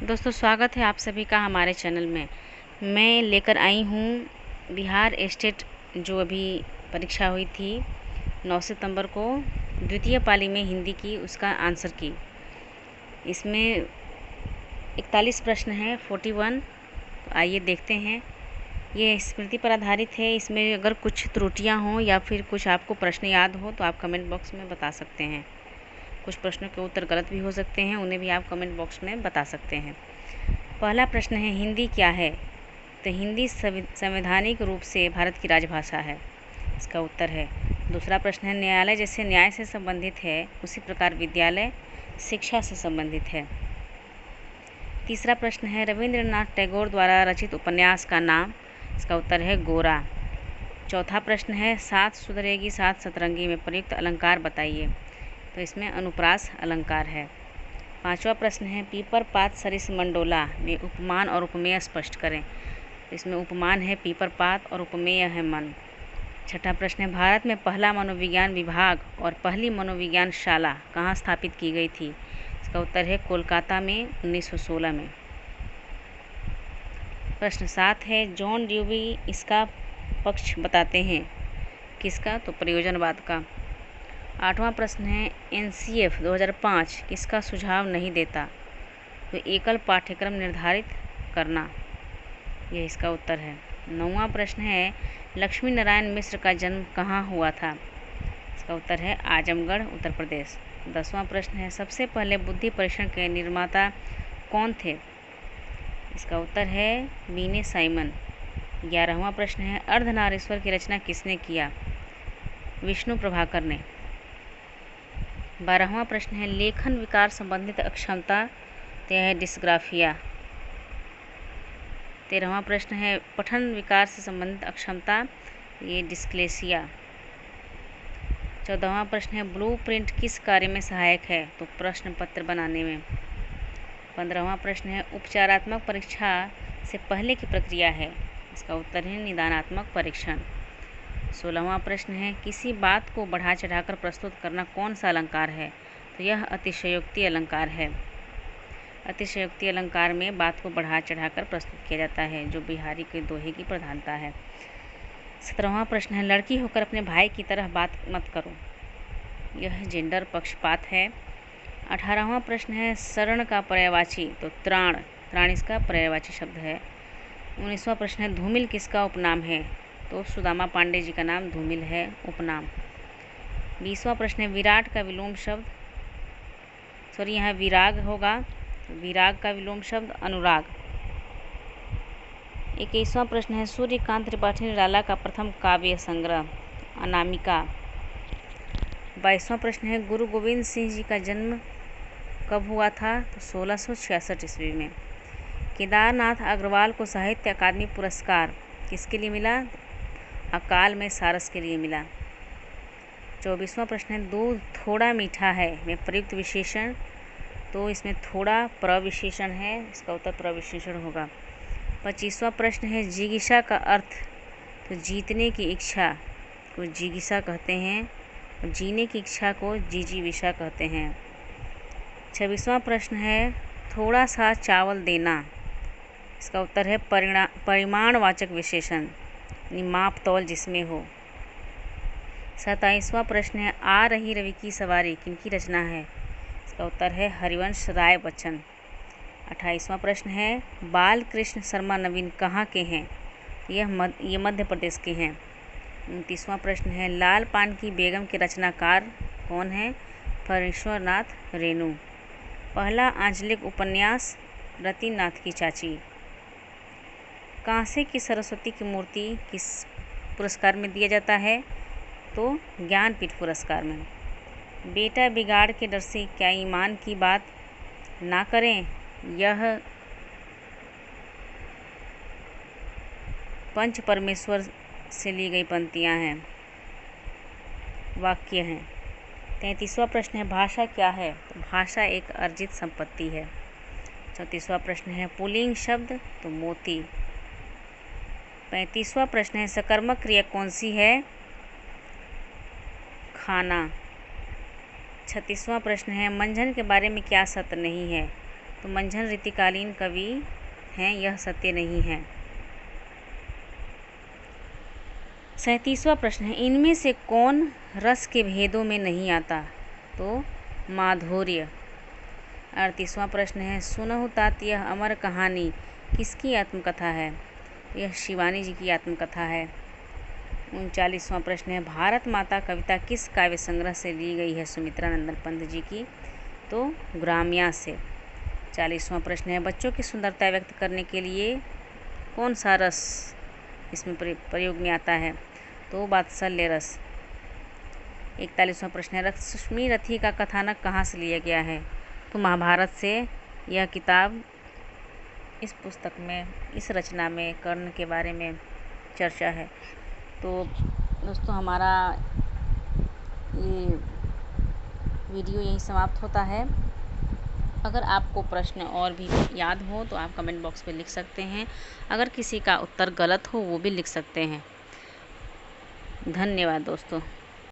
दोस्तों, स्वागत है आप सभी का हमारे चैनल में। मैं लेकर आई हूँ बिहार स्टेट जो अभी परीक्षा हुई थी 9 सितंबर को, द्वितीय पाली में हिंदी की, उसका आंसर की। इसमें 41 प्रश्न हैं, 41। तो आइए देखते हैं। ये स्मृति पर आधारित है। इसमें अगर कुछ त्रुटियाँ हों या फिर कुछ आपको प्रश्न याद हो तो आप कमेंट बॉक्स में बता सकते हैं। कुछ प्रश्नों के उत्तर गलत भी हो सकते हैं, उन्हें भी आप कमेंट बॉक्स में बता सकते हैं। पहला प्रश्न है, हिंदी क्या है? तो हिंदी संवैधानिक रूप से भारत की राजभाषा है, इसका उत्तर है। दूसरा प्रश्न है, न्यायालय जैसे न्याय से संबंधित है उसी प्रकार विद्यालय शिक्षा से संबंधित है। तीसरा प्रश्न है, रविंद्रनाथ टैगोर द्वारा रचित उपन्यास का नाम? इसका उत्तर है गोरा। चौथा प्रश्न है, सात सुधरेगी सात सतरंगी में प्रयुक्त अलंकार बताइए। तो इसमें अनुप्रास अलंकार है। पांचवा प्रश्न है, पीपर पात सरिस मंडोला में उपमान और उपमेय स्पष्ट करें। इसमें उपमान है पीपर पात और उपमेय है मन। छठा प्रश्न है, भारत में पहला मनोविज्ञान विभाग और पहली मनोविज्ञान शाला कहाँ स्थापित की गई थी? इसका उत्तर है कोलकाता में 1916 में। प्रश्न 7 है, जॉन ड्यूवी इसका पक्ष बताते हैं। किसका? तो प्रयोजनवाद का। आठवां प्रश्न है, NCF 2005 किसका सुझाव नहीं देता? तो एकल पाठ्यक्रम निर्धारित करना, यह इसका उत्तर है। नौवां प्रश्न है, लक्ष्मी नारायण मिश्र का जन्म कहाँ हुआ था? इसका उत्तर है आजमगढ़, उत्तर प्रदेश। 10वां प्रश्न है, सबसे पहले बुद्धि परीक्षण के निर्माता कौन थे? इसका उत्तर है बीने साइमन। 11वां प्रश्न है, अर्धनारीश्वर की रचना किसने किया? विष्णु प्रभाकर ने। 12वां प्रश्न है, लेखन विकार संबंधित अक्षमता यह है डिस्ग्राफिया। 13वां प्रश्न है, पठन विकार से संबंधित अक्षमता, ये डिस्क्लेसिया। 14वां प्रश्न है, ब्लूप्रिंट किस कार्य में सहायक है? तो प्रश्न पत्र बनाने में। 15वां प्रश्न है, उपचारात्मक परीक्षा से पहले की प्रक्रिया है? इसका उत्तर है निदानात्मक परीक्षण। 16वां प्रश्न है, किसी बात को बढ़ा चढ़ाकर प्रस्तुत करना कौन सा अलंकार है? तो यह अतिशयोक्ति अलंकार है। अतिशयोक्ति अलंकार में बात को बढ़ा चढ़ाकर प्रस्तुत किया जाता है, जो बिहारी के दोहे की प्रधानता है। 17वां प्रश्न है, लड़की होकर अपने भाई की तरह बात मत करो, यह जेंडर पक्षपात है। 18वां प्रश्न है, शरण का पर्यायवाची? तो त्राण, त्राण इसका पर्यायवाची शब्द है। 19वां प्रश्न है, धूमिल किसका उपनाम है? तो सुदामा पांडे जी का नाम धूमिल है, उपनाम। 20वां प्रश्न है, विराट का विलोम शब्द, यहाँ विराग होगा, विराग का विलोम शब्द अनुराग। 21वां प्रश्न है, सूर्यकांत त्रिपाठी निराला का प्रथम काव्य संग्रह? अनामिका। 22वां प्रश्न है, गुरु गोविंद सिंह जी का जन्म कब हुआ था? तो 1666 ईस्वी में। केदारनाथ अग्रवाल को साहित्य अकादमी पुरस्कार किसके लिए मिला? अकाल में सारस के लिए मिला। 24वां प्रश्न है, दूध थोड़ा मीठा है में प्रयुक्त विशेषण? तो इसमें थोड़ा प्रविशेषण है, इसका उत्तर प्रविशेषण होगा। 25वां प्रश्न है, जिगीषा का अर्थ? तो जीतने की इच्छा को जिगीषा कहते हैं, और जीने की इच्छा को जिजीविषा कहते हैं। 26वां प्रश्न है, थोड़ा सा चावल देना? इसका उत्तर है परिमाणवाचक विशेषण, माप तौल जिसमें हो। 27वां प्रश्न है, आ रही रवि की सवारी किनकी रचना है? इसका उत्तर है हरिवंश राय बच्चन। 28वां प्रश्न है, बाल कृष्ण शर्मा नवीन कहाँ के हैं? ये मध्य प्रदेश के हैं। 29वां प्रश्न है, लाल पान की बेगम के रचनाकार कौन है? फणीश्वरनाथ रेणु। पहला आंचलिक उपन्यास रतिनाथ की चाची। कांसे की सरस्वती की मूर्ति किस पुरस्कार में दिया जाता है? तो ज्ञानपीठ पुरस्कार में। बेटा बिगाड़ के डर से क्या ईमान की बात ना करें, यह पंच परमेश्वर से ली गई पंक्तियां हैं, वाक्य हैं। 33वां प्रश्न है, भाषा क्या है? तो भाषा एक अर्जित संपत्ति है। 34वां प्रश्न है, पुल्लिंग शब्द? तो मोती। 35वां प्रश्न है, सकर्मक क्रिया कौन सी है? खाना। 36वां प्रश्न है, मंझन के बारे में क्या सत्य नहीं है? तो मंझन रीतिकालीन कवि हैं, यह सत्य नहीं है। 37वां प्रश्न है, इनमें से कौन रस के भेदों में नहीं आता? तो माधुर्य। 38वां प्रश्न है, सुनहु तात यह अमर कहानी किसकी आत्मकथा है? यह शिवानी जी की आत्मकथा है। 39वां प्रश्न है, भारत माता कविता किस काव्य संग्रह से ली गई है? सुमित्रा नंदन पंत जी की, तो ग्राम्या से। 40वां प्रश्न है, बच्चों की सुंदरता व्यक्त करने के लिए कौन सा रस इसमें प्रयोग में आता है? तो वात्सल्य रस। 41वां प्रश्न है, लक्ष्मी रथी का कथानक कहाँ से लिया गया है? तो महाभारत से। यह किताब, इस पुस्तक में, इस रचना में कर्ण के बारे में चर्चा है। तो दोस्तों, हमारा ये वीडियो यहीं समाप्त होता है। अगर आपको प्रश्न और भी याद हो तो आप कमेंट बॉक्स में लिख सकते हैं। अगर किसी का उत्तर गलत हो वो भी लिख सकते हैं। धन्यवाद दोस्तों।